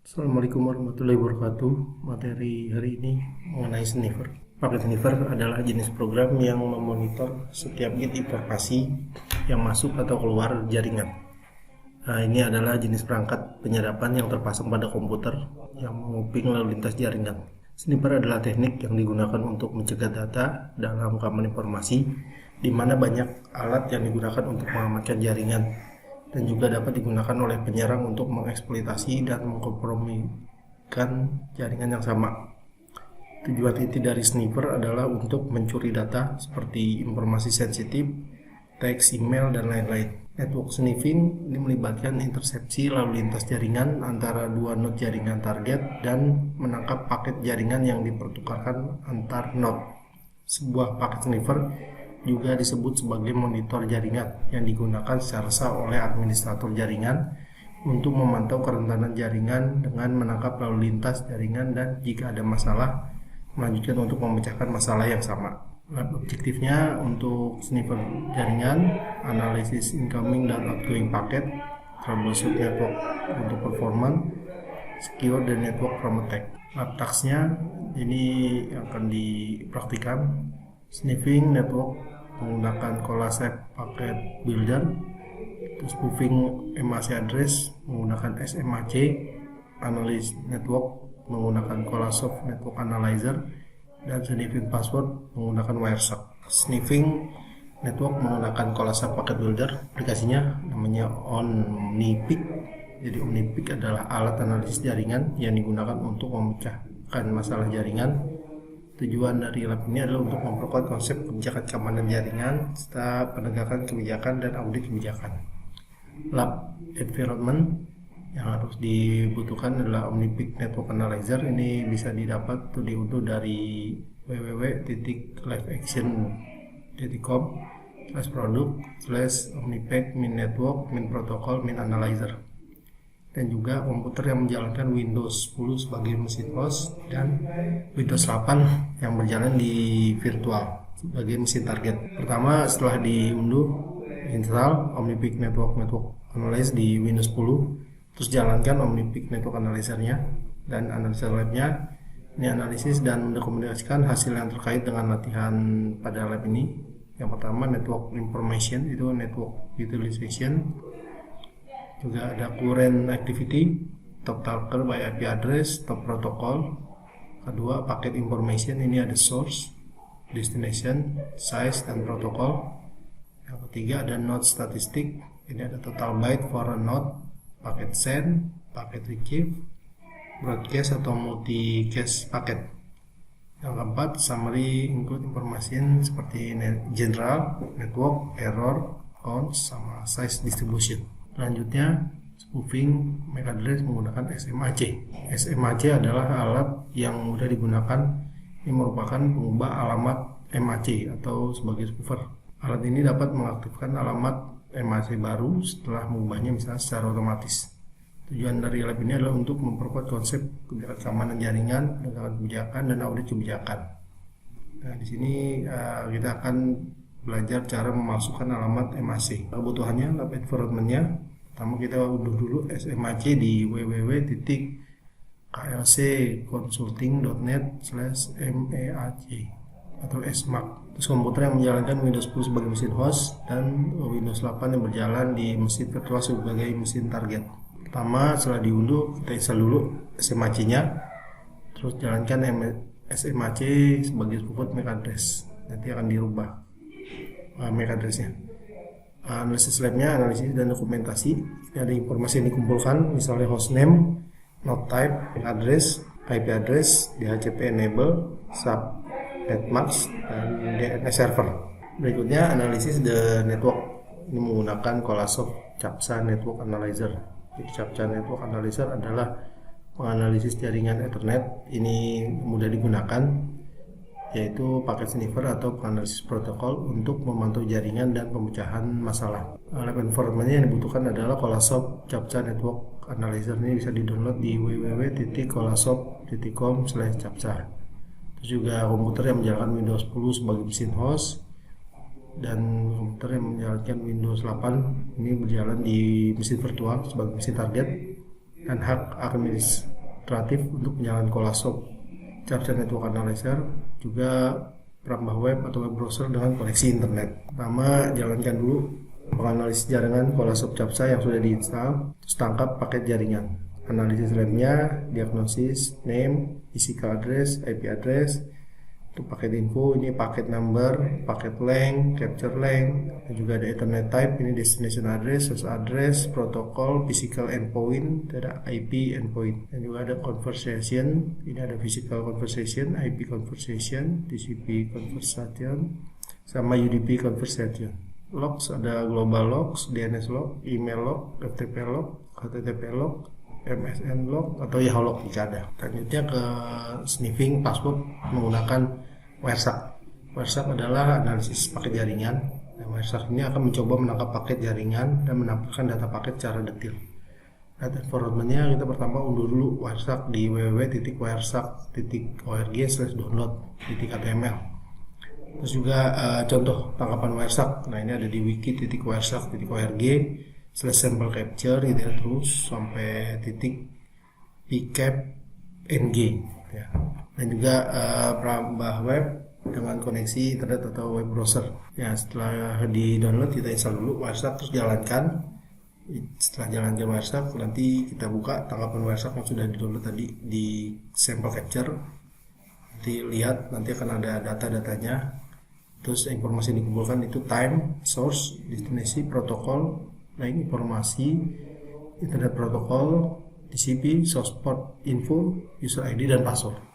Assalamualaikum warahmatullahi wabarakatuh. Materi hari ini mengenai sniffer. Paket sniffer adalah jenis program yang memonitor setiap bit informasi yang masuk atau keluar jaringan. Nah, ini adalah jenis perangkat penyadapan yang terpasang pada komputer yang menguping lalu lintas jaringan. Sniffer adalah teknik yang digunakan untuk mencegah data dalam rekaman informasi, di mana banyak alat yang digunakan untuk mengamankan jaringan dan juga dapat digunakan oleh penyerang untuk mengeksploitasi dan mengkompromikan jaringan yang sama. Tujuan inti dari sniffer adalah untuk mencuri data seperti informasi sensitif, teks, email, dan lain-lain. Network sniffing ini melibatkan intersepsi lalu lintas jaringan antara dua node jaringan target dan menangkap paket jaringan yang dipertukarkan antar node. Sebuah paket sniffer juga disebut sebagai monitor jaringan yang digunakan secara sah oleh administrator jaringan untuk memantau kerentanan jaringan dengan menangkap lalu lintas jaringan dan jika ada masalah melanjutkan untuk memecahkan masalah yang sama. Objektifnya untuk sniffer jaringan, analisis incoming dan outgoing paket, troubleshoot network untuk performance, secure the network from attack. Lab task-nya ini akan dipraktikkan. Sniffing network menggunakan Colasep Packet Builder, terus spoofing MAC address menggunakan SMAC, analysis network menggunakan Colasoft Network Analyzer, dan sniffing password menggunakan Wireshark. Sniffing network menggunakan Colasep Packet Builder, aplikasinya namanya OmniPick. Jadi OmniPick adalah alat analisis jaringan yang digunakan untuk memecahkan masalah jaringan. Tujuan dari lab ini adalah untuk memperkuat konsep kebijakan keamanan jaringan serta penegakan kebijakan dan audit kebijakan. Lab environment yang harus dibutuhkan adalah OmniPick Network Analyzer. Ini bisa didapat atau diunduh dari www.liveaction.com/product/omnipack-min-network-min-protocol-min-analyzer, dan juga komputer yang menjalankan Windows 10 sebagai mesin host dan Windows 8 yang berjalan di virtual sebagai mesin target. Pertama, setelah diunduh, install OmniPick Network Analyzer di Windows 10, terus jalankan OmniPick Network Analyzer-nya dan Analyzer Lab-nya. Ini analisis dan mendokumentasikan hasil yang terkait dengan latihan pada lab ini. Yang pertama, network information, itu network utilization. Juga ada current activity, top talker by IP address, top protocol. Kedua, packet information, ini ada source, destination, size, dan protocol. Yang ketiga ada node statistik, ini ada total byte for a node, packet send, packet retrieve, broadcast atau multicast packet. Yang keempat, summary include information seperti general, network, error, count, sama size distribution. Selanjutnya, spoofing MAC address menggunakan SMAC. SMAC adalah alat yang mudah digunakan. Ini merupakan pengubah alamat MAC atau sebagai spoofer. Alat ini dapat mengaktifkan alamat MAC baru setelah mengubahnya misalnya secara otomatis. Tujuan dari lab ini adalah untuk memperkuat konsep kebijakan keamanan jaringan, penegakan kebijakan, dan audit kebijakan. Nah, di sini kita akan belajar cara memasukkan alamat MAC. Kebutuhannya, lab environment-nya. Pertama, kita unduh dulu SMAC di www.klcconsulting.net/MAC atau SMAC. Terus komputer yang menjalankan Windows 10 sebagai mesin host dan Windows 8 yang berjalan di mesin virtual sebagai mesin target. Pertama, setelah diunduh, kita install dulu SMAC-nya. Terus jalankan SMAC sebagai spoofer MAC address. Nanti akan dirubah MAC address-nya. Analisis lab-nya, analisis dan dokumentasi. Ini ada informasi yang dikumpulkan, misalnya hostname, node type, MAC address, IP address, DHCP enable, sub netmask, dan DNS server. Berikutnya analisis the network. Ini menggunakan Colasoft CAPTCHA Network Analyzer. Jadi CAPTCHA Network Analyzer adalah penganalisis jaringan Ethernet. Ini mudah digunakan, yaitu paket sniffer atau penganalisis protokol untuk memantau jaringan dan pemecahan masalah. Lab environment yang dibutuhkan adalah Colasoft CAPTCHA Network Analyzer. Ini bisa di-download di www.colasoft.com/captcha. Terus juga komputer yang menjalankan Windows 10 sebagai mesin host dan komputer yang menjalankan Windows 8 ini berjalan di mesin virtual sebagai mesin target, dan hak alternatif untuk penyalaan Colasoft Captcha Network Analyzer, juga perambah web atau web browser dengan koneksi internet. Pertama, jalankan dulu menganalisis jaringan Colasoft Captcha yang sudah diinstal, terus tangkap paket jaringan. Analisis RAM-nya, diagnosis, name, physical address, IP address, untuk paket info, ini paket number, paket length, capture length, dan juga ada Ethernet type, ini destination address, source address, protocol, physical endpoint, ada IP endpoint, dan juga ada conversation, ini ada physical conversation, IP conversation, TCP conversation, sama UDP conversation. Logs ada global logs, DNS log, email log, FTP log, HTTP log, MSN log atau Yahoo log jika ada. Selanjutnya ke sniffing password menggunakan Wireshark. Wireshark adalah analisis paket jaringan. Wireshark ini akan mencoba menangkap paket jaringan dan menampilkan data paket secara detail. Data environment-nya kita pertama unduh dulu Wireshark di www.wireshark.org/download.html. Terus juga contoh tangkapan Wireshark. Nah, ini ada di wiki.wireshark.org/sample capture gitu ya, terus sampai titik pcap ng ya. Dan juga perambah web dengan koneksi internet atau web browser ya. Setelah di download kita install dulu Wireshark, terus jalankan. Setelah jalankan Wireshark, nanti kita buka tangkapan Wireshark yang sudah di download tadi di sample capture. Nanti lihat, nanti akan ada data-datanya, terus informasi yang dikumpulkan itu time, source, destinasi, protokol, lain informasi, internet protokol, TCP, source port info, user ID, dan password.